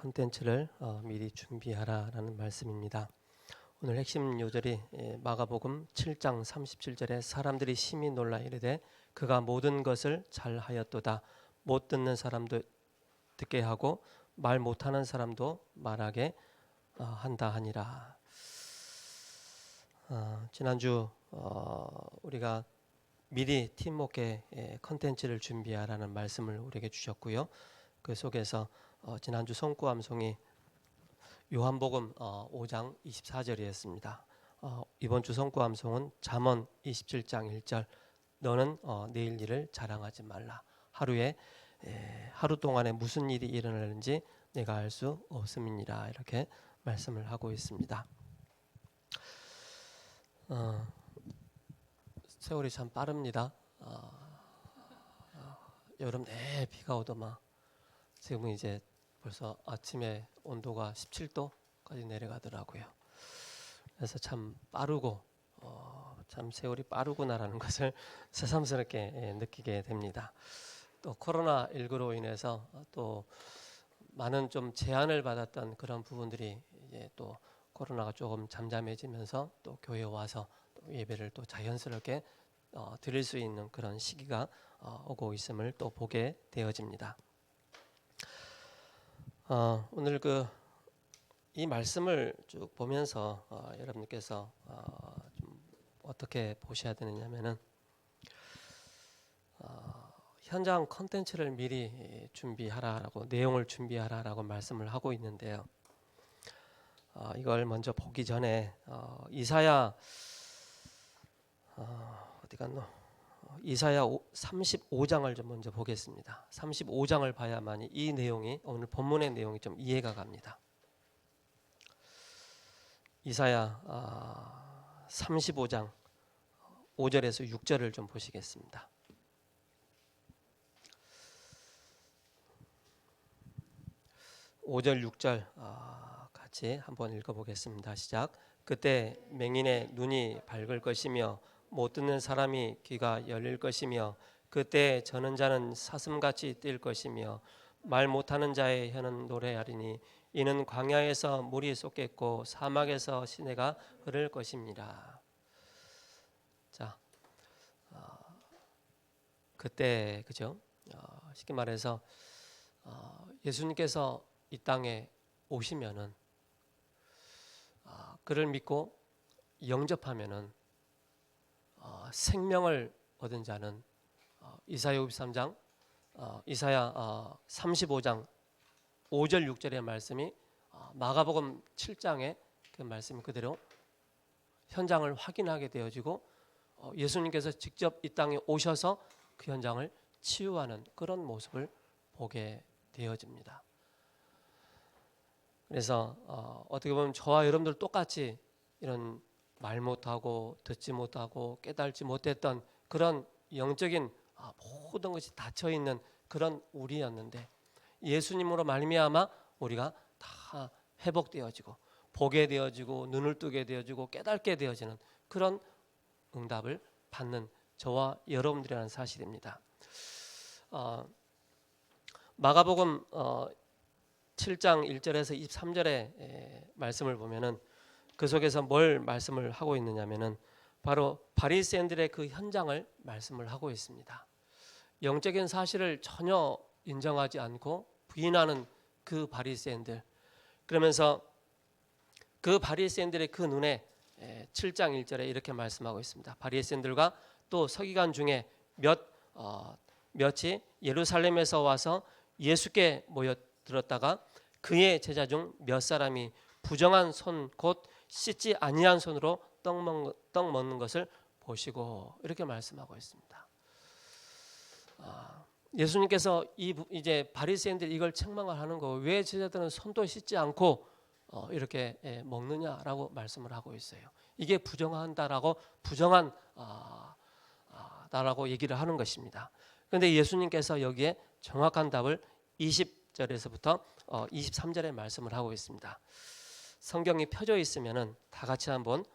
컨텐츠를 미리 준비하라라는 말씀입니다. 오늘 핵심 요절이 마가복음 7장 37절에 사람들이 심히 놀라 이르되 그가 모든 것을 잘하였도다. 못 듣는 사람도 듣게 하고 말 못하는 사람도 말하게 한다 하니라. 지난주 우리가 미리 팀 목회 컨텐츠를 준비하라는 말씀을 우리에게 주셨고요. 그 속에서 지난주 송구암송이 요한복음 5장 24절이었습니다. 이번 주 송구암송은 잠언 27장 1절 너는 내일 일을 자랑하지 말라. 하루 동안에 무슨 일이 일어나는지 내가 알 수 없음이니라. 이렇게 말씀을 하고 있습니다. 세월이 참 빠릅니다. 여름 내 비가 오더만 지금은 이제 벌써 아침에 온도가 17도까지 내려가더라고요. 그래서 참 빠르고 참 세월이 빠르구나라는 것을 새삼스럽게 느끼게 됩니다. 또 코로나19로 인해서 또 많은 좀 제한을 받았던 그런 부분들이 이제 또 코로나가 조금 잠잠해지면서 또 교회에 와서 또 예배를 또 자연스럽게 드릴 수 있는 그런 시기가 오고 있음을 또 보게 되어집니다. 오늘 이 말씀을 쭉 보면서 여러분께서 좀 어떻게 보셔야 되느냐면은 현장 컨텐츠를 미리 준비하라라고 내용을 준비하라라고 말씀을 하고 있는데요. 이걸 먼저 보기 전에 이사야 어디 갔노? 이사야 35장을 좀 먼저 보겠습니다. 35장을 봐야만이 이 내용이 오늘 본문의 내용이 좀 이해가 갑니다. 이사야 35장 5절에서 6절을 좀 보시겠습니다. (5절) (6절) 같이 한번 읽어보겠습니다. 시작. 그때 맹인의 눈이 밝을 것이며 못 듣는 사람이 귀가 열릴 것이며 그때 저는 자는 사슴같이 뛸 것이며 말 못하는 자의 혀는 노래하리니 이는 광야에서 물이 쏟겠고 사막에서 시내가 흐를 것입니다. 자, 그때 그죠? 쉽게 말해서 예수님께서 이 땅에 오시면은 그를 믿고 영접하면은 생명을 얻은 자는 이사야 53장, 이사야 35장 5절 6절의 말씀이 마가복음 7장의 그 말씀 그대로 현장을 확인하게 되어지고 예수님께서 직접 이 땅에 오셔서 그 현장을 치유하는 그런 모습을 보게 되어집니다. 그래서 어떻게 보면 저와 여러분들 똑같이 이런 말 못하고 듣지 못하고 깨달지 못했던 그런 영적인 모든 것이 닫혀있는 그런 우리였는데 예수님으로 말미암아 우리가 다 회복되어지고 보게 되어지고 눈을 뜨게 되어지고 깨닫게 되어지는 그런 응답을 받는 저와 여러분들이라는 사실입니다. 마가복음 7장 1절에서 23절의 말씀을 보면은 그 속에서 뭘 말씀을 하고 있느냐면은 바로 바리새인들의 그 현장을 말씀을 하고 있습니다. 영적인 사실을 전혀 인정하지 않고 부인하는 그 바리새인들, 그러면서 그 바리새인들의 그 눈에 7장 1절에 이렇게 말씀하고 있습니다. 바리새인들과 또 서기관 중에 몇이 예루살렘에서 와서 예수께 모여들었다가 그의 제자 중 몇 사람이 부정한 손 곧 씻지 아니한 손으로 떡 먹는 것을 보시고 이렇게 말씀하고 있습니다. 예수님께서 이제 바리새인들 이걸 책망을 하는 거, 왜 제자들은 손도 씻지 않고 이렇게 먹느냐라고 말씀을 하고 있어요. 이게 부정한다라고 부정한 다라고 얘기를 하는 것입니다. 그런데 예수님께서 여기에 정확한 답을 20절에서부터 23절에 말씀을 하고 있습니다. 성경이 펴져 있으면은 다 같이 한번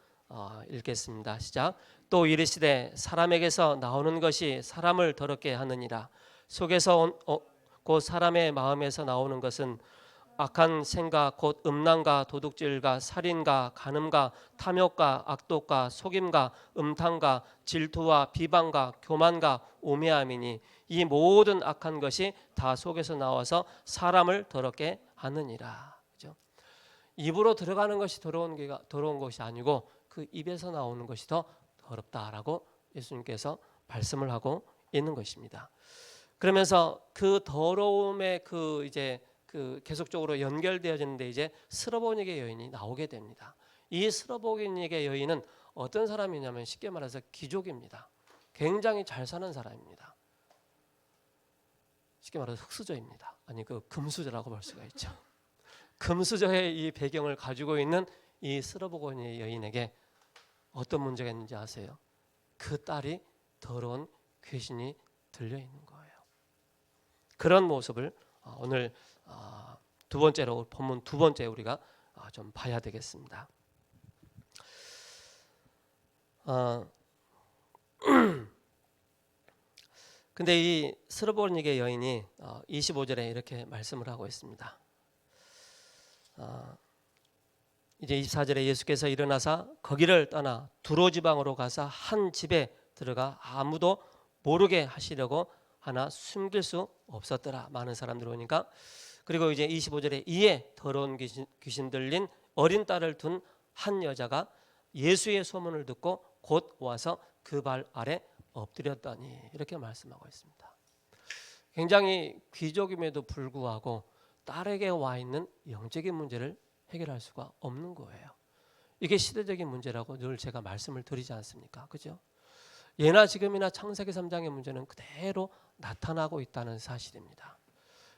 읽겠습니다. 시작. 또 이르시되 사람에게서 나오는 것이 사람을 더럽게 하느니라. 속에서 곧 사람의 마음에서 나오는 것은 악한 생각 곧 음란과 도둑질과 살인과 간음과 탐욕과 악독과 속임과 음탕과 질투와 비방과 교만과 우매함이니 이 모든 악한 것이 다 속에서 나와서 사람을 더럽게 하느니라. 그죠? 입으로 들어가는 것이 더러운 것이 아니고 그 입에서 나오는 것이 더 더럽다라고 예수님께서 말씀을 하고 있는 것입니다. 그러면서 그 더러움의 그 계속적으로 연결되어지는데 이제 스로보니게 여인이 나오게 됩니다. 이 스로보니게 여인은 어떤 사람이냐면 쉽게 말해서 귀족입니다. 굉장히 잘 사는 사람입니다. 쉽게 말해서 흙수저입니다. 아니 그 금수저라고 볼 수가 있죠. 금수저의 이 배경을 가지고 있는 이 스로보니 여인에게 어떤 문제가 있는지 아세요? 그 딸이 더러운 귀신이 들려 있는 거예요. 그런 모습을 오늘 두 번째로 본문 두 번째 우리가 좀 봐야 되겠습니다. 근데 이 스로보니게 여인이 25절에 이렇게 말씀을 하고 있습니다. 이제 24절에 예수께서 일어나사 거기를 떠나 두로 지방으로 가사 한 집에 들어가 아무도 모르게 하시려고 하나 숨길 수 없었더라. 많은 사람들이 오니까. 그리고 이제 25절에 이에 더러운 귀신 들린 어린 딸을 둔 한 여자가 예수의 소문을 듣고 곧 와서 그 발 아래 엎드렸더니 이렇게 말씀하고 있습니다. 굉장히 귀족임에도 불구하고 딸에게 와 있는 영적인 문제를 해결할 수가 없는 거예요. 이게 시대적인 문제라고 늘 제가 말씀을 드리지 않습니까? 그죠? 예나 지금이나 창세기 3장의 문제는 그대로 나타나고 있다는 사실입니다.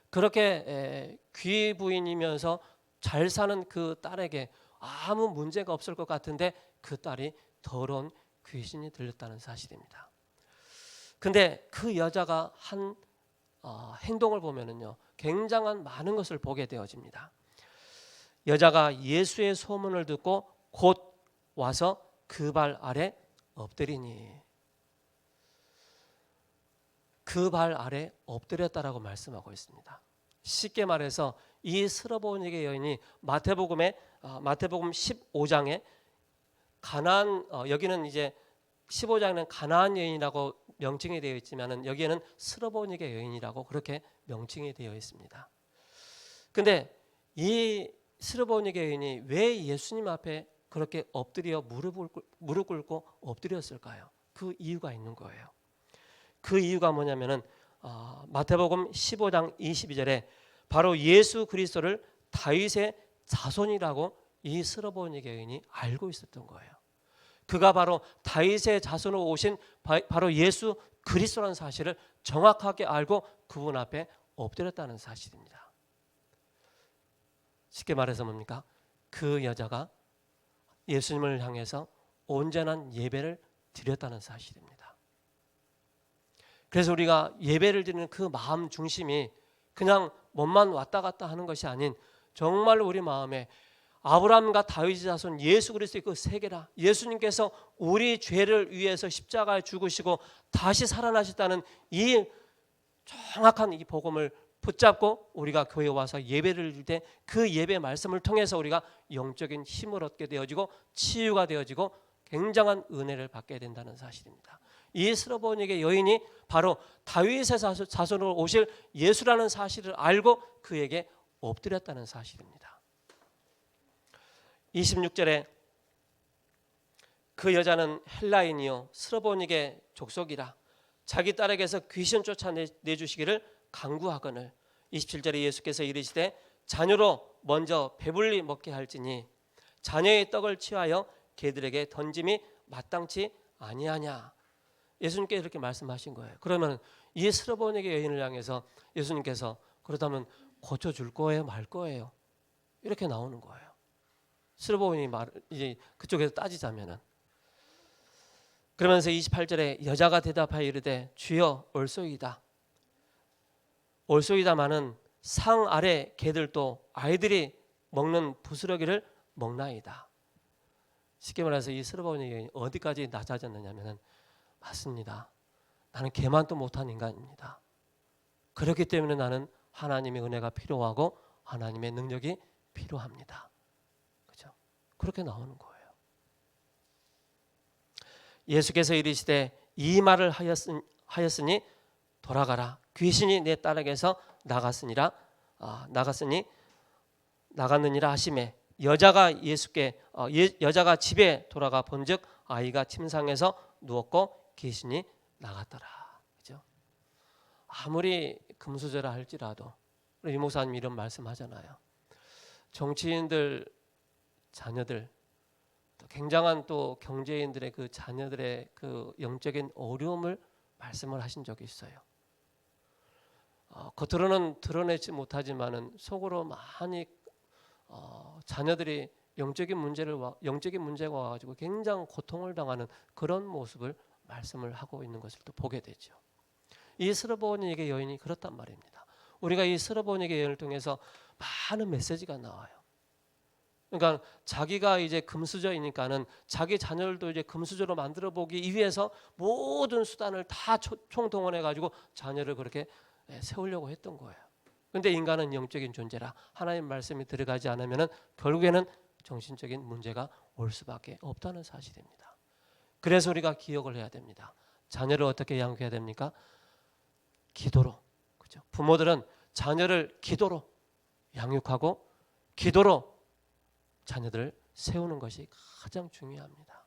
그렇게 귀부인이면서 잘 사는 그 딸에게 아무 문제가 없을 것 같은데 그 딸이 더러운 귀신이 들렸다는 사실입니다. 근데 그 여자가 한 행동을 보면은요, 굉장한 많은 것을 보게 되어집니다. 여자가 예수의 소문을 듣고 곧 와서 그 발 아래 엎드리니, 그 발 아래 엎드렸다라고 말씀하고 있습니다. 쉽게 말해서 이 스로보니게 여인이 마태복음 15장에 가나안, 여기는 이제 15장에는 가나안 여인이라고 명칭이 되어 있지만은 여기에는 스로보니게 여인이라고 그렇게 명칭이 되어 있습니다. 근데 이 스로보니게 여인이 왜 예수님 앞에 그렇게 엎드려 무릎 꿇고 엎드렸을까요? 그 이유가 있는 거예요. 그 이유가 뭐냐면은 마태복음 15장 22절에 바로 예수 그리스도를 다윗의 자손이라고 이 스로보니게 여인이 알고 있었던 거예요. 그가 바로 다윗의 자손으로 오신 바로 예수 그리스도라는 사실을 정확하게 알고 그분 앞에 엎드렸다는 사실입니다. 쉽게 말해서 뭡니까? 그 여자가 예수님을 향해서 온전한 예배를 드렸다는 사실입니다. 그래서 우리가 예배를 드리는 그 마음 중심이 그냥 몸만 왔다 갔다 하는 것이 아닌 정말 우리 마음에 아브라함과 다윗의 자손 예수 그리스도의 그 세계라, 예수님께서 우리 죄를 위해서 십자가에 죽으시고 다시 살아나셨다는 이 정확한 이 복음을 붙잡고 우리가 교회에 와서 예배를 드릴 때 그 예배 말씀을 통해서 우리가 영적인 힘을 얻게 되어지고 치유가 되어지고 굉장한 은혜를 받게 된다는 사실입니다. 이 스로보니게 여인이 바로 다윗의 자손으로 오실 예수라는 사실을 알고 그에게 엎드렸다는 사실입니다. 26절에 그 여자는 헬라인이요 스로보니게 족속이라 자기 딸에게서 귀신 쫓아내주시기를 간구하거늘 27절에 예수께서 이르시되 자녀로 먼저 배불리 먹게 할지니 자녀의 떡을 취하여 개들에게 던짐이 마땅치 아니하냐. 예수님께 이렇게 말씀하신 거예요. 그러면 이 스로보니게 여인을 향해서 예수님께서 그렇다면 고쳐줄 거예요 말 거예요 이렇게 나오는 거예요. 스로보니 말 이제 그쪽에서 따지자면은. 그러면서 28절에 여자가 대답하여 이르되 주여 올소이다. 올소이다마는 상 아래 개들도 아이들이 먹는 부스러기를 먹나이다. 쉽게 말해서 이 스로보니 여인이 어디까지 낮아졌느냐면은 맞습니다. 나는 개만도 못한 인간입니다. 그렇기 때문에 나는 하나님의 은혜가 필요하고 하나님의 능력이 필요합니다. 그죠? 그렇게 나오는 거예요. 예수께서 이르시되 이 말을 하였으니 돌아가라. 귀신이 내 딸에게서 나갔느니라 하시매 여자가 여자가 집에 돌아가 본즉 아이가 침상에서 누웠고 귀신이 나갔더라. 그죠? 아무리 금수저라 할지라도 우리 목사님 이런 말씀하잖아요. 정치인들 자녀들, 또 굉장한 또 경제인들의 그 자녀들의 그 영적인 어려움을 말씀을 하신 적이 있어요. 겉으로는 드러내지 못하지만은 속으로 많이 자녀들이 영적인 문제가 와가지고 굉장히 고통을 당하는 그런 모습을 말씀을 하고 있는 것을 또 보게 되죠. 이 스르보니게 여인이 그렇단 말입니다. 우리가 이 스르보니게 여인을 통해서 많은 메시지가 나와요. 그러니까 자기가 이제 금수저이니까는 자기 자녀들도 이제 금수저로 만들어 보기 위해서 모든 수단을 다 총동원해 가지고 자녀를 그렇게 세우려고 했던 거예요. 그런데 인간은 영적인 존재라 하나님 말씀이 들어가지 않으면 결국에는 정신적인 문제가 올 수밖에 없다는 사실입니다. 그래서 우리가 기억을 해야 됩니다. 자녀를 어떻게 양육해야 됩니까? 기도로. 그렇죠? 부모들은 자녀를 기도로 양육하고 기도로 자녀들을 세우는 것이 가장 중요합니다.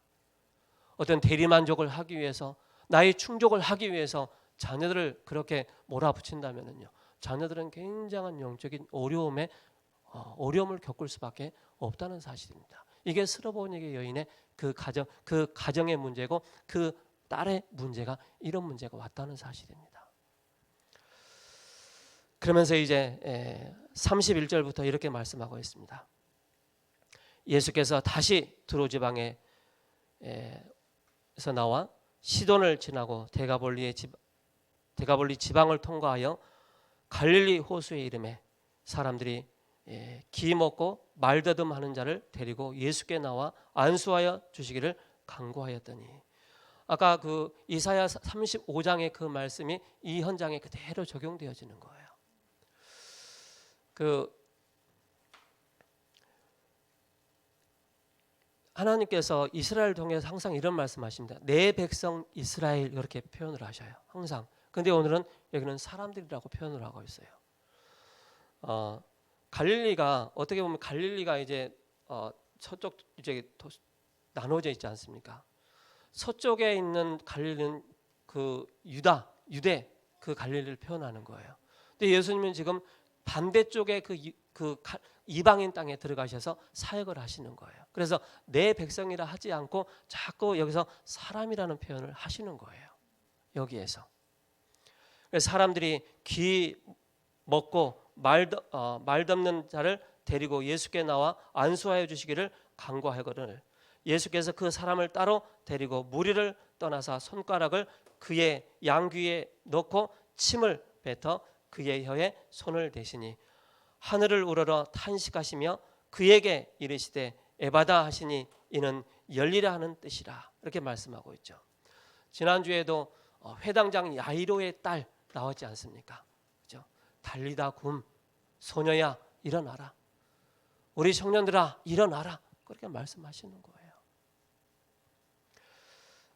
어떤 대리만족을 하기 위해서 나의 충족을 하기 위해서 자녀들을 그렇게 몰아붙인다면요, 자녀들은 굉장한 영적인 어려움을 겪을 수밖에 없다는 사실입니다. 이게 스르보니게 여인의 그 가정의 문제고 그 딸의 문제가 이런 문제가 왔다는 사실입니다. 그러면서 이제 31절부터 이렇게 말씀하고 있습니다. 예수께서 다시 두로 지방에서 나와 시돈을 지나고 데가볼리 지방을 통과하여 갈릴리 호수에 이르매 사람들이 기 먹고 말더듬하는 자를 데리고 예수께 나와 안수하여 주시기를 간구하였더니, 아까 그 이사야 35장의 그 말씀이 이 현장에 그대로 적용되어지는 거예요. 하나님께서 이스라엘 통해서 항상 이런 말씀하십니다. 내 백성 이스라엘 이렇게 표현을 하셔요. 항상. 근데 오늘은 여기는 사람들이라고 표현을 하고 있어요. 갈릴리가 어떻게 보면 갈릴리가 이제 서쪽 이제 나눠져 있지 않습니까? 서쪽에 있는 갈릴리는 그 유대 그 갈릴리를 표현하는 거예요. 근데 예수님은 지금 반대쪽에 그 이방인 땅에 들어가셔서 사역을 하시는 거예요. 그래서 내 백성이라 하지 않고 자꾸 여기서 사람이라는 표현을 하시는 거예요. 여기에서. 그래서 사람들이 기 먹고 말덮는 자를 데리고 예수께 나와 안수하여 주시기를 간구하거늘 예수께서 그 사람을 따로 데리고 무리를 떠나사 손가락을 그의 양귀에 넣고 침을 뱉어 그의 혀에 손을 대시니 하늘을 우러러 탄식하시며 그에게 이르시되 에바다 하시니 이는 열리라 하는 뜻이라. 이렇게 말씀하고 있죠. 지난주에도 회당장 야이로의 딸 나왔지 않습니까? 그죠? 달리다 굼 소녀야 일어나라. 우리 청년들아 일어나라. 그렇게 말씀하시는 거예요.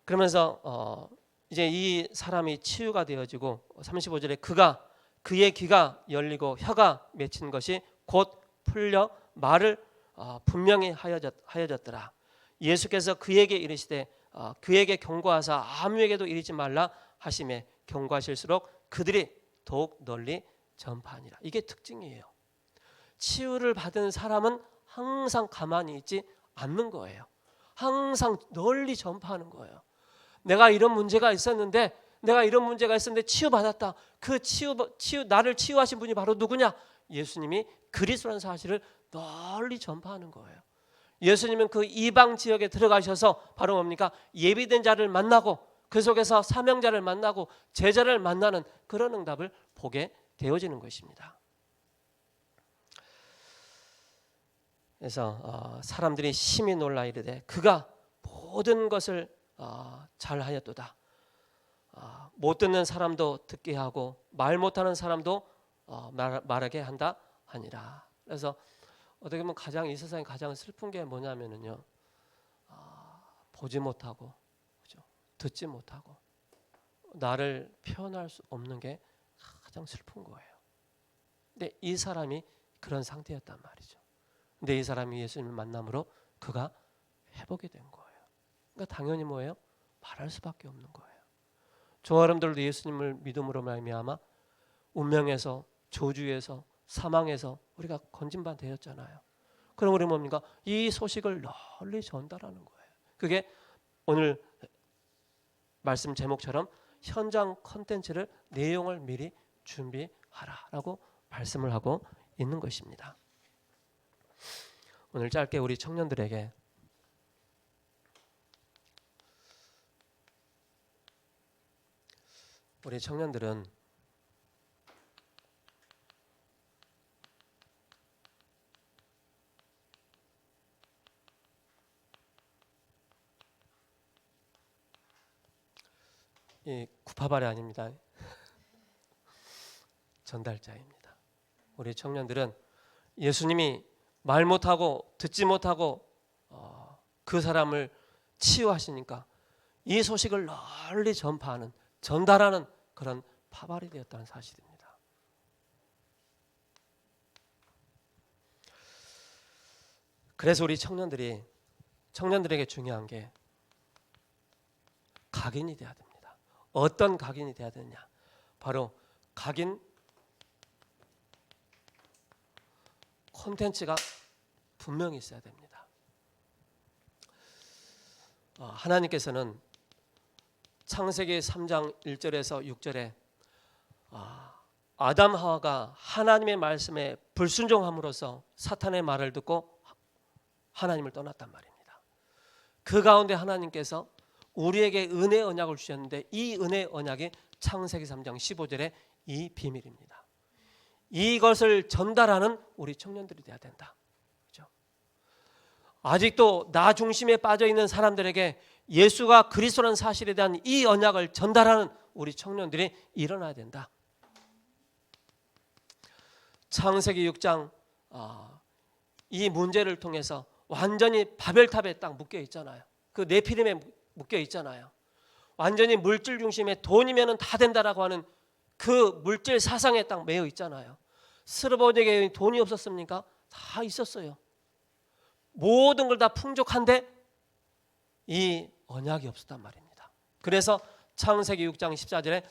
그러면서 이제 이 사람이 치유가 되어지고 35절에 그의 귀가 열리고 혀가 맺힌 것이 곧 풀려 말을 분명히 하여졌더라. 예수께서 그에게 이르시되 그에게 경고하사 아무에게도 이르지 말라 하시매 경고하실수록 그들이 더욱 널리 전파하니라. 이게 특징이에요. 치유를 받은 사람은 항상 가만히 있지 않는 거예요. 항상 널리 전파하는 거예요. 내가 이런 문제가 있었는데 치유받았다. 그 나를 치유하신 분이 바로 누구냐? 예수님이 그리스도라는 사실을 널리 전파하는 거예요. 예수님은 그 이방 지역에 들어가셔서 바로 뭡니까? 예비된 자를 만나고 그 속에서 사명자를 만나고 제자를 만나는 그런 응답을 보게 되어지는 것입니다. 그래서 사람들이 심히 놀라 이르되 그가 모든 것을 잘하였도다. 못 듣는 사람도 듣게 하고 말 못하는 사람도 말하게 한다 하니라. 그래서 어떻게 보면 가장 이 세상에 가장 슬픈 게 뭐냐면은요, 보지 못하고, 그죠? 듣지 못하고 나를 표현할 수 없는 게 가장 슬픈 거예요. 근데 이 사람이 그런 상태였단 말이죠. 근데 이 사람이 예수님을 만남으로 그가 회복이 된 거예요. 그러니까 당연히 뭐예요? 말할 수밖에 없는 거예요. 저와 여러분들도 예수님을 믿음으로 말미암아 운명에서, 저주에서, 사망에서 우리가 건진 바 되었잖아요. 그럼 우리 뭡니까? 이 소식을 널리 전달하는 거예요. 그게 오늘 말씀 제목처럼 현장 컨텐츠를, 내용을 미리 준비하라라고 말씀을 하고 있는 것입니다. 오늘 짧게 우리 청년들에게 우리 청년들은 이 구파발이 아닙니다. 전달자입니다. 우리 청년들은 예수님이 말 못하고 듣지 못하고 그 사람을 치유하시니까 이 소식을 널리 전파하는, 전달하는 그런 파발이 되었다는 사실입니다. 그래서 우리 청년들에게 중요한 게 각인이 돼야 됩니다. 어떤 각인이 돼야 되느냐? 바로 각인 콘텐츠가 분명히 있어야 됩니다. 하나님께서는 창세기 3장 1절에서 6절에 아담 하와가 하나님의 말씀에 불순종함으로써 사탄의 말을 듣고 하나님을 떠났단 말입니다. 그 가운데 하나님께서 우리에게 은혜 언약을 주셨는데 이 은혜 언약이 창세기 3장 15절에 이 비밀입니다. 이것을 전달하는 우리 청년들이 돼야 된다. 그렇죠? 아직도 나 중심에 빠져 있는 사람들에게 예수가 그리스도라는 사실에 대한 이 언약을 전달하는 우리 청년들이 일어나야 된다. 창세기 6장 이 문제를 통해서 완전히 바벨탑에 딱 묶여 있잖아요. 그 네피림에 묶여 있잖아요. 완전히 물질 중심에 돈이면 다 된다라고 하는 그 물질 사상에 딱 매여 있잖아요. 스르보니에게 돈이 없었습니까? 다 있었어요. 모든 걸 다 풍족한데 이 언약이 없었단 말입니다. 그래서 창세기 6장 14절에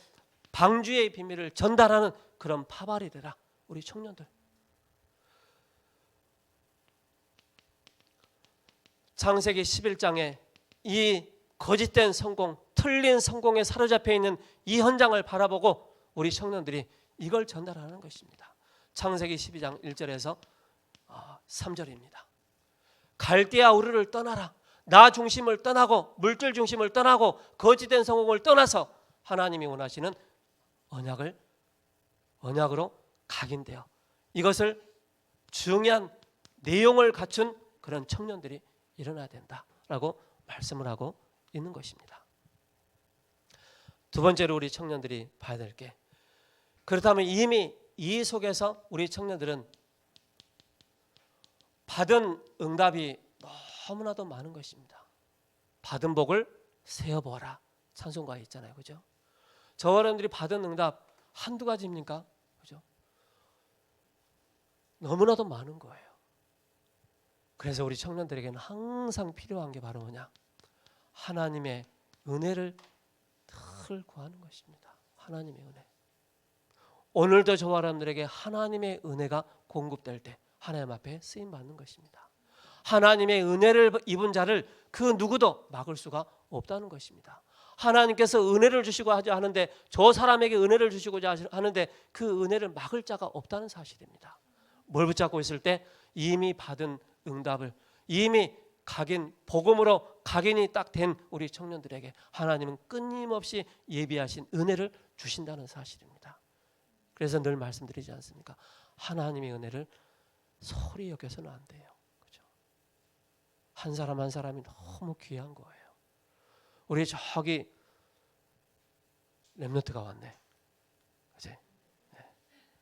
방주의 비밀을 전달하는 그런 파발이 되라. 우리 청년들. 창세기 11장에 이 거짓된 성공, 틀린 성공에 사로잡혀 있는 이 현장을 바라보고 우리 청년들이 이걸 전달하는 것입니다. 창세기 12장 1절에서 3절입니다. 갈대아 우르를 떠나라. 나 중심을 떠나고 물질 중심을 떠나고 거짓된 성공을 떠나서 하나님이 원하시는 언약으로 각인되어 이것을 중요한 내용을 갖춘 그런 청년들이 일어나야 된다라고 말씀을 하고 있는 것입니다. 두 번째로 우리 청년들이 봐야 될 게, 그렇다면 이미 이 속에서 우리 청년들은 받은 응답이 너무나도 많은 것입니다. 받은 복을 세어보아라 찬송가에 있잖아요. 그죠? 저와 여러분들이 받은 응답 한두 가지입니까? 그죠? 너무나도 많은 거예요. 그래서 우리 청년들에게는 항상 필요한 게 바로 뭐냐? 하나님의 은혜를 늘 구하는 것입니다. 하나님의 은혜. 오늘도 저와 여러분들에게 하나님의 은혜가 공급될 때 하나님 앞에 쓰임 받는 것입니다. 하나님의 은혜를 입은 자를 그 누구도 막을 수가 없다는 것입니다. 하나님께서 은혜를 주시고자 하는데, 저 사람에게 은혜를 주시고자 하는데 그 은혜를 막을 자가 없다는 사실입니다. 뭘 붙잡고 있을 때 이미 받은 응답을, 이미 각인, 복음으로 각인이 딱 된 우리 청년들에게 하나님은 끊임없이 예비하신 은혜를 주신다는 사실입니다. 그래서 늘 말씀드리지 않습니까? 하나님의 은혜를 소홀히 여겨서는 안 돼요. 그렇죠? 한 사람 한 사람이 너무 귀한 거예요. 우리 저기 렘넌트가 왔네. 그치? 네.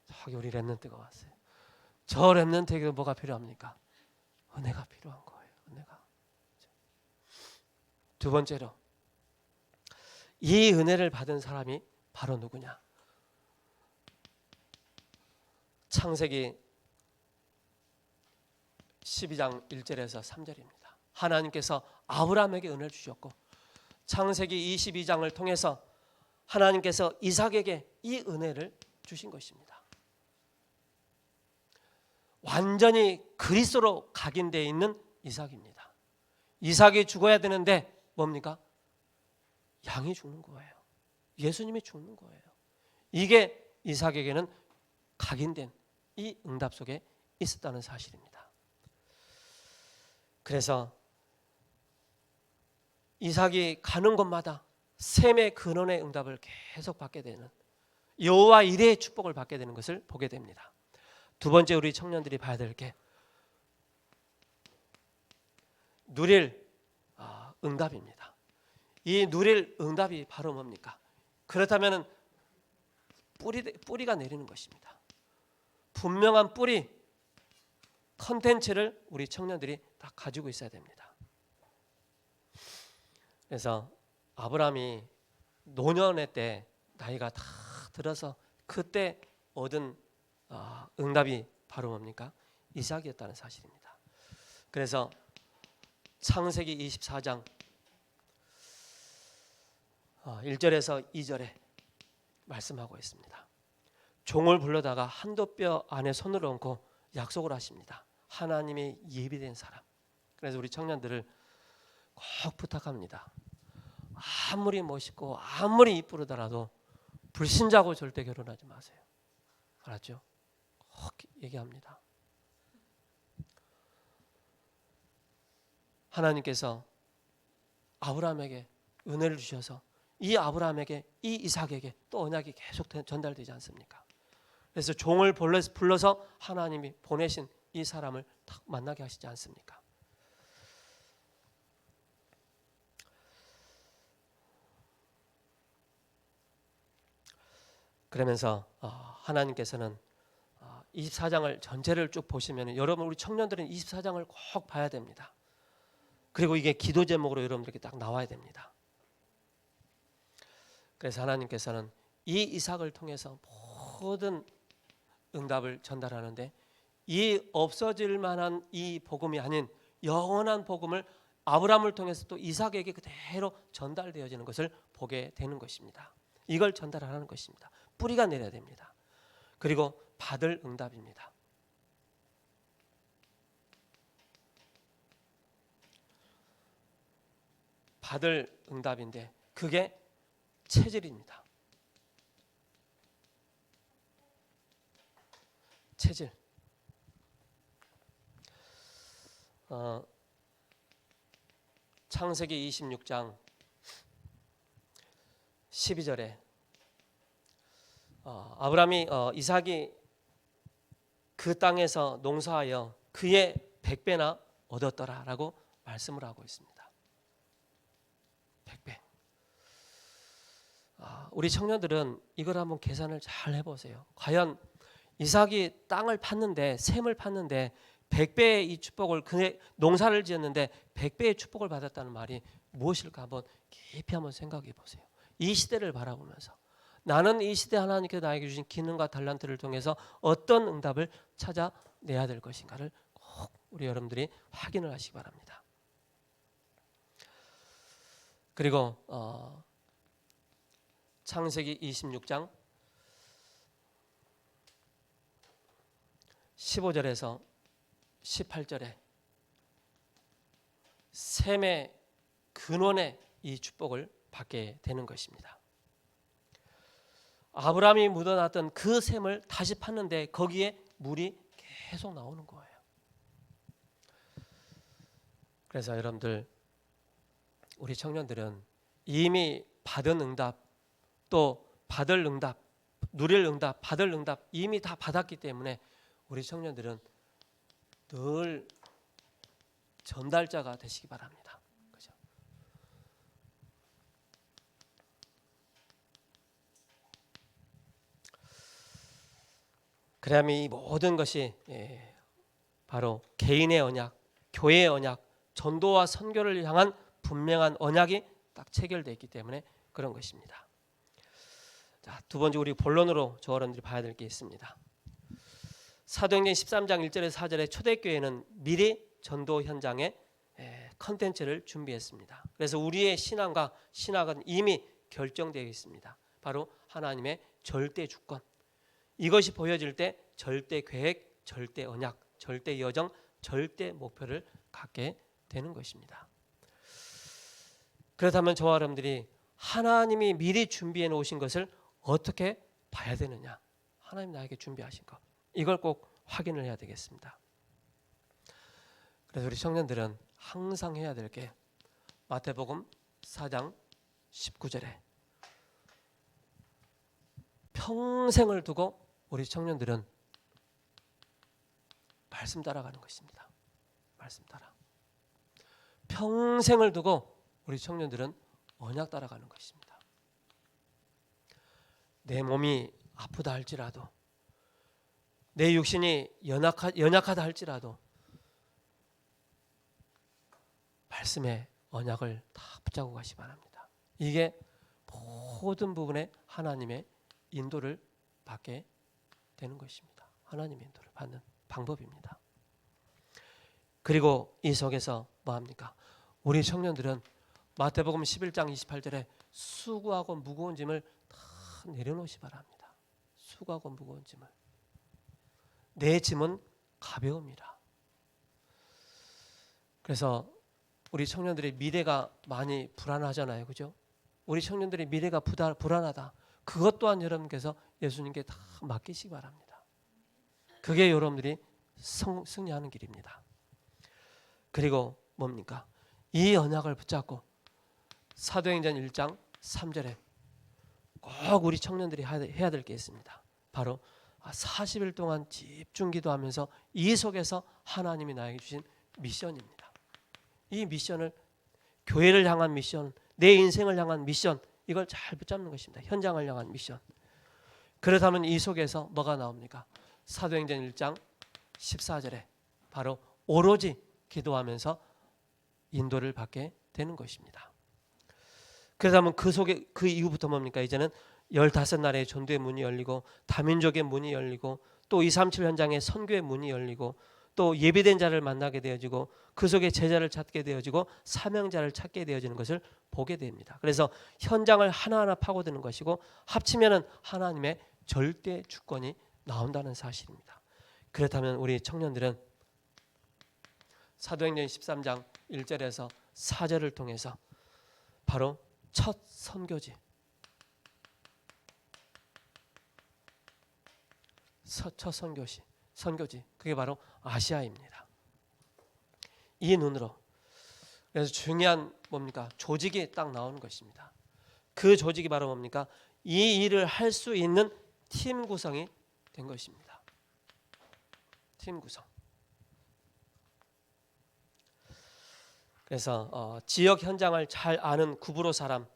저기 우리 렘넌트가 왔어요. 저 렘넌트에게도 뭐가 필요합니까? 은혜가 필요한 거예요. 은혜가. 두 번째로 이 은혜를 받은 사람이 바로 누구냐? 창세기 12장 1절에서 3절입니다. 하나님께서 아브라함에게 은혜를 주셨고 창세기 22장을 통해서 하나님께서 이삭에게 이 은혜를 주신 것입니다. 완전히 그리스도로 각인되어 있는 이삭입니다. 이삭이 죽어야 되는데 뭡니까? 양이 죽는 거예요. 예수님이 죽는 거예요. 이게 이삭에게는 각인된 이 응답 속에 있었다는 사실입니다. 그래서 이삭이 가는 곳마다 셈의 근원의 응답을 계속 받게 되는 여호와 이레의 축복을 받게 되는 것을 보게 됩니다. 두 번째 우리 청년들이 봐야 될 게 누릴 응답입니다. 이 누릴 응답이 바로 뭡니까? 그렇다면 뿌리가 내리는 것입니다. 분명한 뿌리 컨텐츠를 우리 청년들이 다 가지고 있어야 됩니다. 그래서 아브라함이 노년의 때 나이가 다 들어서 그때 얻은 응답이 바로 뭡니까? 이삭이었다는 사실입니다. 그래서 창세기 24장 1절에서 2절에 말씀하고 있습니다. 종을 불러다가 한돛뼈 안에 손을 얹고 약속을 하십니다. 하나님의 예비된 사람. 그래서 우리 청년들을 꼭 부탁합니다. 아무리 멋있고 아무리 이쁘더라도 불신자고 절대 결혼하지 마세요. 알았죠? 꼭 얘기합니다. 하나님께서 아브라함에게 은혜를 주셔서 이 아브라함에게 이 이삭에게 또 언약이 계속 전달되지 않습니까? 그래서 종을 불러서 하나님이 보내신 이 사람을 딱 만나게 하시지 않습니까? 그러면서 하나님께서는 24장을 전체를 쭉 보시면 여러분 우리 청년들은 24장을 꼭 봐야 됩니다. 그리고 이게 기도 제목으로 여러분들에게 딱 나와야 됩니다. 그래서 하나님께서는 이 이삭을 통해서 모든 응답을 전달하는데 이 없어질 만한 이 복음이 아닌 영원한 복음을 아브라함을 통해서 또 이삭에게 그대로 전달되어지는 것을 보게 되는 것입니다. 이걸 전달하는 것입니다. 뿌리가 내려야 됩니다. 그리고 받을 응답입니다. 받을 응답인데 그게 체질입니다. 체질. 창세기 26장 12절에 아브라함이 이삭이 그 땅에서 농사하여 그의 100배나 얻었더라라고 말씀을 하고 있습니다. 100배. 우리 청년들은 이걸 한번 계산을 잘 해보세요. 과연 이삭이 땅을 팠는데 셈을 팠는데 100배의 이 축복을 그의 농사를 지었는데 100배의 축복을 받았다는 말이 무엇일까 한번 깊이 한번 생각해 보세요. 이 시대를 바라보면서 나는 이 시대 하나님께서 나에게 주신 기능과 달란트를 통해서 어떤 응답을 찾아내야 될 것인가를 꼭 우리 여러분들이 확인을 하시기 바랍니다. 그리고 창세기 26장 15절에서 18절에 셈의 근원의 이 축복을 받게 되는 것입니다. 아브라함이 묻어놨던 그 셈을 다시 팠는데 거기에 물이 계속 나오는 거예요. 그래서 여러분들 우리 청년들은 이미 받은 응답 또 받을 응답 누릴 응답 받을 응답 이미 다 받았기 때문에 우리 청년들은 늘 전달자가 되시기 바랍니다. 그죠? 그러면 이 모든 것이 바로 개인의 언약, 교회의 언약, 전도와 선교를 향한 분명한 언약이 딱 체결되어 있기 때문에 그런 것입니다. 자, 두 번째 우리 본론으로 저 어른들이 봐야 될 게 있습니다. 사도행전 13장 1절에서 4절에 초대교회는 미리 전도 현장에 컨텐츠를 준비했습니다. 그래서 우리의 신앙과 신학은 이미 결정되어 있습니다. 바로 하나님의 절대 주권. 이것이 보여질 때 절대 계획, 절대 언약, 절대 여정, 절대 목표를 갖게 되는 것입니다. 그렇다면 저와 여러분들이 하나님이 미리 준비해 놓으신 것을 어떻게 봐야 되느냐? 하나님 나에게 준비하신 것. 이걸 꼭 확인을 해야 되겠습니다. 그래서 우리 청년들은 항상 해야 될 게 마태복음 4장 19절에 평생을 두고 우리 청년들은 말씀 따라가는 것입니다. 말씀 따라. 평생을 두고 우리 청년들은 언약 따라가는 것입니다. 내 몸이 아프다 할지라도, 내 육신이 연약하다 할지라도 말씀의 언약을 다 붙잡고 가시 바랍니다. 이게 모든 부분에 하나님의 인도를 받게 되는 것입니다. 하나님의 인도를 받는 방법입니다. 그리고 이 속에서 뭐합니까? 우리 청년들은 마태복음 11장 28절에 수고하고 무거운 짐을 다 내려놓으시 바랍니다. 수고하고 무거운 짐을. 내 짐은 가벼움이라. 그래서 우리 청년들의 미래가 많이 불안하잖아요. 그죠? 우리 청년들의 미래가 불안하다. 그것 또한 여러분께서 예수님께 다 맡기시기 바랍니다. 그게 여러분들이 승리하는 길입니다. 그리고 뭡니까? 이 언약을 붙잡고 사도행전 1장 3절에 꼭 우리 청년들이 해야 될 게 있습니다. 바로 40일 동안 집중 기도하면서 이 속에서 하나님이 나에게 주신 미션입니다. 이 미션을, 교회를 향한 미션, 내 인생을 향한 미션, 이걸 잘 붙잡는 것입니다. 현장을 향한 미션. 그렇다면 이 속에서 뭐가 나옵니까? 사도행전 1장 14절에 바로 오로지 기도하면서 인도를 받게 되는 것입니다. 그렇다면 그 속에, 그 이후부터 뭡니까? 이제는 15나라의 전도의 문이 열리고 다민족의 문이 열리고 또 237 현장의 선교의 문이 열리고 또 예비된 자를 만나게 되어지고 그 속에 제자를 찾게 되어지고 사명자를 찾게 되어지는 것을 보게 됩니다. 그래서 현장을 하나하나 파고드는 것이고 합치면은 하나님의 절대 주권이 나온다는 사실입니다. 그렇다면 우리 청년들은 사도행전 13장 1절에서 4절을 통해서 바로 첫 선교지, 첫 선교지, 그게 바로 아시아입니다. 이 눈으로. 그래서 중요한 뭡니까? 조직이 딱 나오는 것입니다. 그 조직이 바로 뭡니까? 이 일을 할 수 있는 팀 구성이 된 것입니다. 팀 구성. 그래서 지역 현장을 잘 아는 구브로 사람,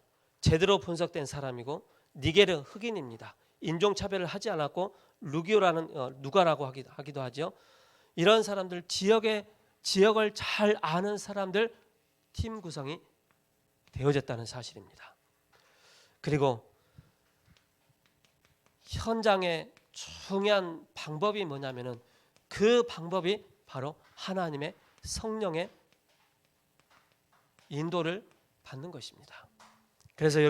제대로 분석된 사람이고 니게르 흑인입니다. 인종차별을 하지 않았고 루기오라는 누가라고 하기도 하죠. 이런 사람들, 지역을 잘 아는 사람들 팀 구성이 되어졌다는 사실입니다. 그리고 현장의 중요한 방법이 뭐냐면은 그 방법이 바로 하나님의 성령의 인도를 받는 것입니다. 그래서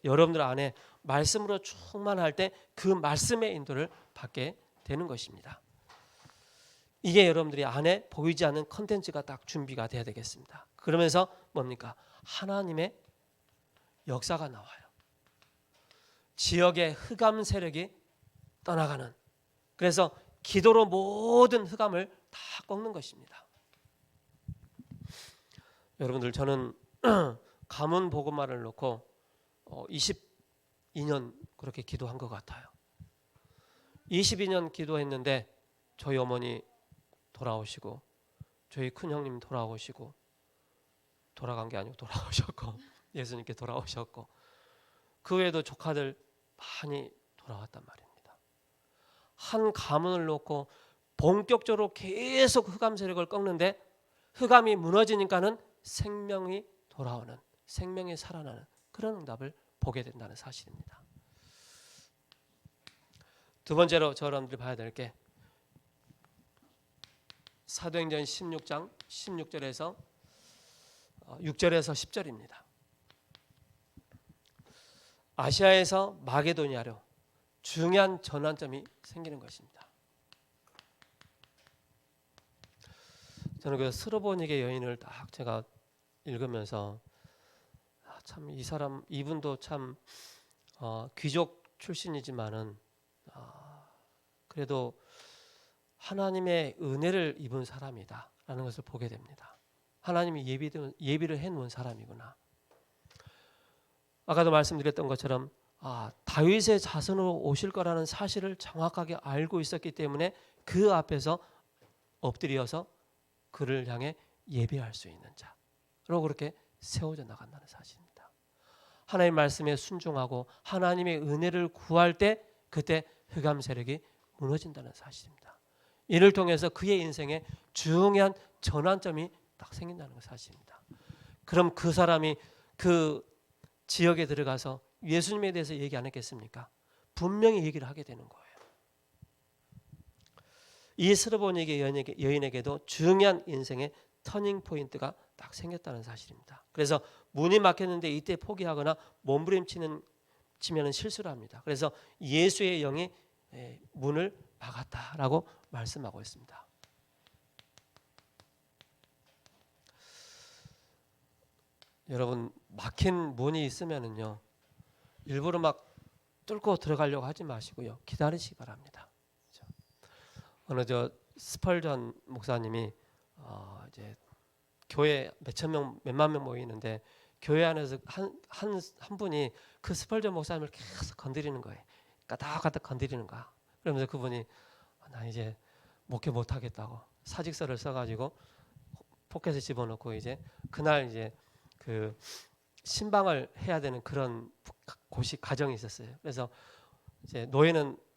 여러분들 안에 말씀으로 충만할 때 그 말씀의 인도를 받게 되는 것입니다. 이게 여러분들이 안에 보이지 않는 컨텐츠가 딱 준비가 돼야 되겠습니다. 그러면서 뭡니까? 하나님의 역사가 나와요. 지역의 흑암 세력이 떠나가는, 그래서 기도로 모든 흑암을 다 꺾는 것입니다. 여러분들, 저는 가문 복음화를 놓고 22년 그렇게 기도한 것 같아요. 22년 기도했는데 저희 어머니 돌아오시고 저희 큰형님 돌아오시고, 돌아간 게 아니고 돌아오셨고 예수님께 돌아오셨고 그 외에도 조카들 많이 돌아왔단 말입니다. 한 가문을 놓고 본격적으로 계속 흑암 세력을 꺾는데 흑암이 무너지니까는 생명이 돌아오는, 생명이 살아나는 그런 응답을 보게 된다는 사실입니다. 두 번째로 여러분들이 봐야 될 게 사도행전 16장 16절에서 6절에서 10절입니다. 아시아에서 마게도니아로 중요한 전환점이 생기는 것입니다. 저는 그 스로보니게 여인을 딱 제가 읽으면서 참 이 사람, 이분도 참 귀족 출신이지만은 그래도 하나님의 은혜를 입은 사람이다라는 것을 보게 됩니다. 하나님이 예비를 해놓은 사람이구나. 아까도 말씀드렸던 것처럼 다윗의 자손으로 오실 거라는 사실을 정확하게 알고 있었기 때문에 그 앞에서 엎드려서 그를 향해 예배할 수 있는 자로 그렇게 세워져 나간다는 사실입니다. 하나님의 말씀에 순종하고 하나님의 은혜를 구할 때 그때 흑암 세력이 무너진다는 사실입니다. 이를 통해서 그의 인생에 중요한 전환점이 딱 생긴다는 사실입니다. 그럼 그 사람이 그 지역에 들어가서 예수님에 대해서 얘기 안 했겠습니까? 분명히 얘기를 하게 되는 거예요. 이 스로보니게 여인에게도 중요한 인생의 터닝 포인트가 딱 생겼다는 사실입니다. 그래서 문이 막혔는데 이때 포기하거나 몸부림치면 실수를 합니다. 그래서 예수의 영이 문을 막았다라고 말씀하고 있습니다. 여러분, 막힌 문이 있으면은요 일부러 막 뚫고 들어가려고 하지 마시고요, 기다리시기 바랍니다. 그렇죠? 어느 스펄전 목사님이 이제 교회 몇만 명 모이는데 교회 안에서 한 분이 그 스펄전 목사님을 계속 건드리는 거예요. 까닥까닥 건드리는 거야. 그러면서 그분이 나 이제 목회 못 하겠다고 사직서를 써가지고 포켓에 집어넣고 이제 그날 이제 그 신방을 해야 되는 그런 가정이 있었어요. 그래서 이제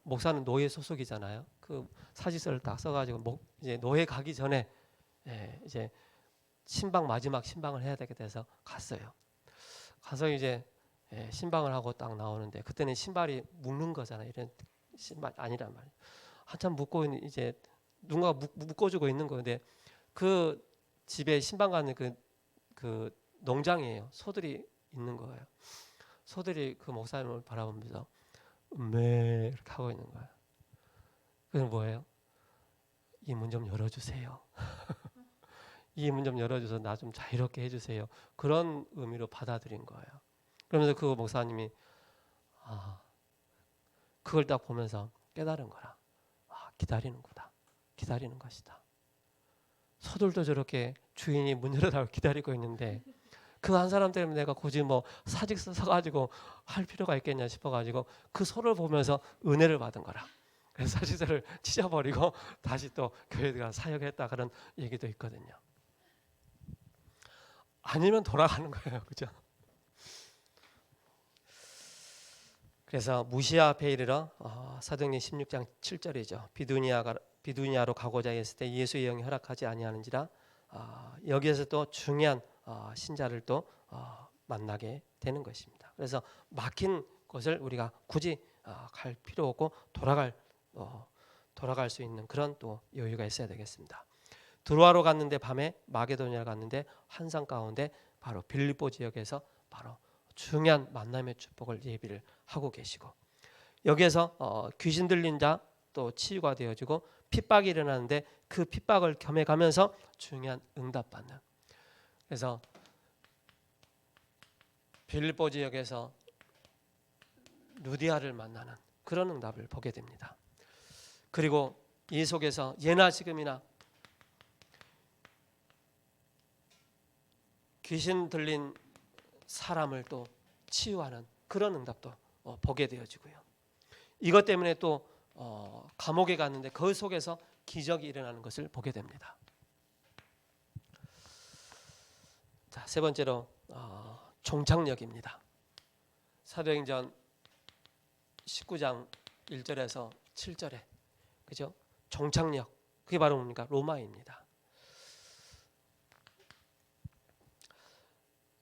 목사는 노예 소속이잖아요. 그 사직서를 딱 써가지고 이제 노예 가기 전에 이제 마지막 신방을 해야 되게 돼서 갔어요. 가서 이제 신방을 하고 딱 나오는데 그때는 신발이 묶는 거잖아요. 이런 신발 아니란 말이에요. 한참 묶고 이제 누군가 묶어주고 있는 건데 그 집에 신방 가는 그 농장이에요. 소들이 있는 거예요. 소들이 그 목사님을 바라보면서 이렇게 하고 있는 거예요. 그건 뭐예요? 이 문 좀 열어주세요. 이 문 좀 열어줘서 나 좀 자유롭게 해주세요. 그런 의미로 받아들인 거예요. 그러면서 그 목사님이 그걸 딱 보면서 깨달은 거라. 기다리는구나. 기다리는 것이다. 소들도 저렇게 주인이 문 열어달라고 기다리고 있는데 그 한 사람 때문에 내가 굳이 사직서 써가지고 할 필요가 있겠냐 싶어가지고 그 소를 보면서 은혜를 받은 거라. 그래서 사직서를 찢어버리고 다시 또 교회에 가서 사역했다 그런 얘기도 있거든요. 아니면 돌아가는 거예요. 그죠? 그래서 무시아 앞에 이르러 사도행전 16장 7절이죠. 비두니아로 가고자 했을 때 예수의 영이 허락하지 아니하는지라 여기에서 또 중요한 신자를 또 만나게 되는 것입니다. 그래서 막힌 곳을 우리가 굳이 갈 필요 없고 돌아갈 수 있는 그런 또 여유가 있어야 되겠습니다. 드로아로 갔는데 밤에 마게도니아 갔는데 한산 가운데 바로 빌립보 지역에서 바로 중요한 만남의 축복을 예비를 하고 계시고 여기에서 귀신 들린 자 또 치유가 되어지고 핍박이 일어나는데 그 핍박을 겸해가면서 중요한 응답받는 그래서 빌립보 지역에서 루디아를 만나는 그런 응답을 보게 됩니다. 그리고 이 속에서 예나 지금이나 귀신 들린 사람을 또 치유하는 그런 응답도 보게 되어지고요. 이것 때문에 또 감옥에 갔는데 그 속에서 기적이 일어나는 것을 보게 됩니다. 자, 세 번째로 종착역입니다. 사도행전 19장 1절에서 7절에 그죠? 종착역. 그게 바로 뭡니까? 로마입니다.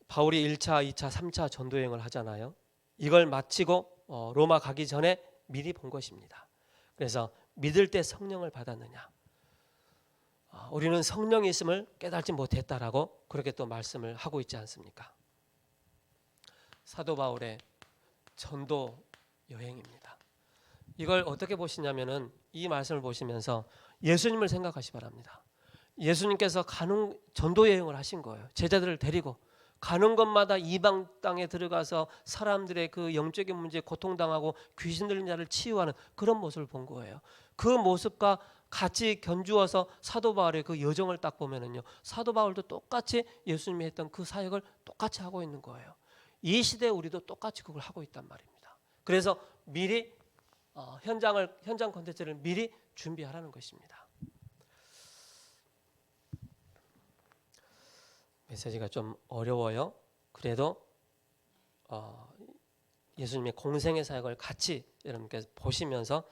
바울이 1차, 2차, 3차 전도 여행을 하잖아요. 이걸 마치고 로마 가기 전에 미리 본 것입니다. 그래서 믿을 때 성령을 받았느냐? 우리는 성령이 있음을 깨닫지 못했다라고 그렇게 또 말씀을 하고 있지 않습니까? 사도 바울의 전도 여행입니다. 이걸 어떻게 보시냐면은 이 말씀을 보시면서 예수님을 생각하시 바랍니다. 예수님께서 가는 전도 여행을 하신 거예요. 제자들을 데리고 가는 곳마다 이방 땅에 들어가서 사람들의 그 영적인 문제에 고통당하고 귀신 들린 자를 치유하는 그런 모습을 본 거예요. 그 모습과 같이 견주어서 사도 바울의 그 여정을 딱 보면은요, 사도 바울도 똑같이 예수님이 했던 그 사역을 똑같이 하고 있는 거예요. 이 시대에 우리도 똑같이 그걸 하고 있단 말입니다. 그래서 미리 현장 콘텐츠를 미리 준비하라는 것입니다. 메시지가 좀 어려워요. 그래도 예수님의 공생의 사역을 같이 여러분께서 보시면서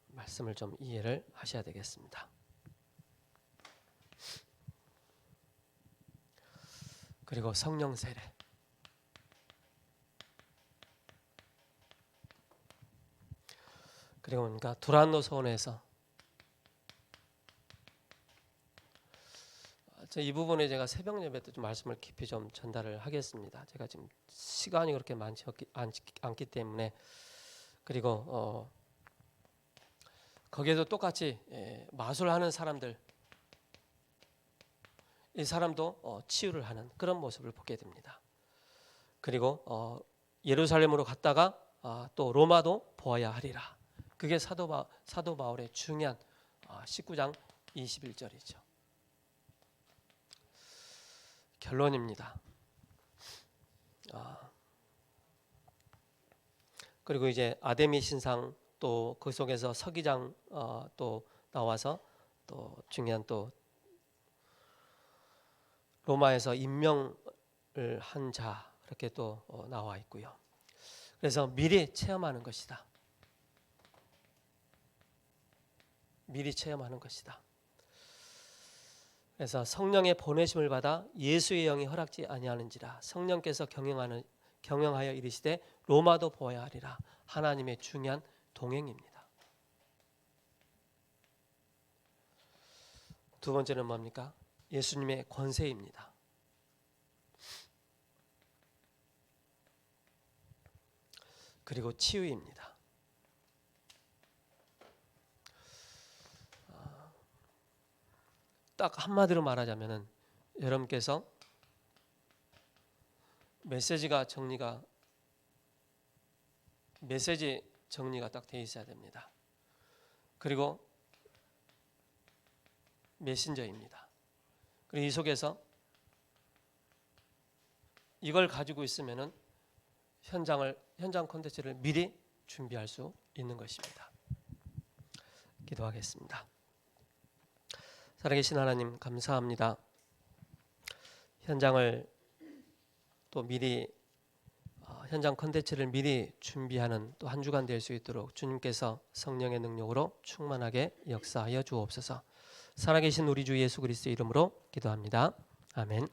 말씀을 좀 이해를 하셔야 되겠습니다. 그리고 성령 세례. 그리고 그러니까 두란노 소원에서 이 부분에 제가 새벽 예배 때 좀 말씀을 깊이 좀 전달을 하겠습니다. 제가 지금 시간이 그렇게 많지 않기 때문에. 그리고 거기에도 똑같이 마술하는 사람들, 이 사람도 치유를 하는 그런 모습을 보게 됩니다. 그리고 예루살렘으로 갔다가 또 로마도 보아야 하리라. 그게 사도 바울의 중요한 19장 21절이죠. 결론입니다. 그리고 이제 아데미 신상 또 그 속에서 서기장 또 나와서 또 중요한 또 로마에서 임명을 한 자 그렇게 또 나와 있고요. 그래서 미리 체험하는 것이다. 미리 체험하는 것이다. 그래서 성령의 보내심을 받아 예수의 영이 허락지 아니하는지라 성령께서 경영하여 이르시되 로마도 보아야 하리라. 하나님의 중요한 동행입니다. 두 번째는 뭡니까? 예수님의 권세입니다. 그리고 치유입니다. 딱 한마디로 말하자면은 여러분께서 메시지 정리가 딱 돼 있어야 됩니다. 그리고 메신저입니다. 그리고 이 속에서 이걸 가지고 있으면은 현장 콘텐츠를 미리 준비할 수 있는 것입니다. 기도하겠습니다. 살아계신 하나님 감사합니다. 현장을 또 미리 현장 콘텐츠를 미리 준비하는 또 한 주간 될 수 있도록 주님께서 성령의 능력으로 충만하게 역사하여 주옵소서. 살아계신 우리 주 예수 그리스도의 이름으로 기도합니다. 아멘.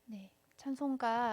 네, 찬송가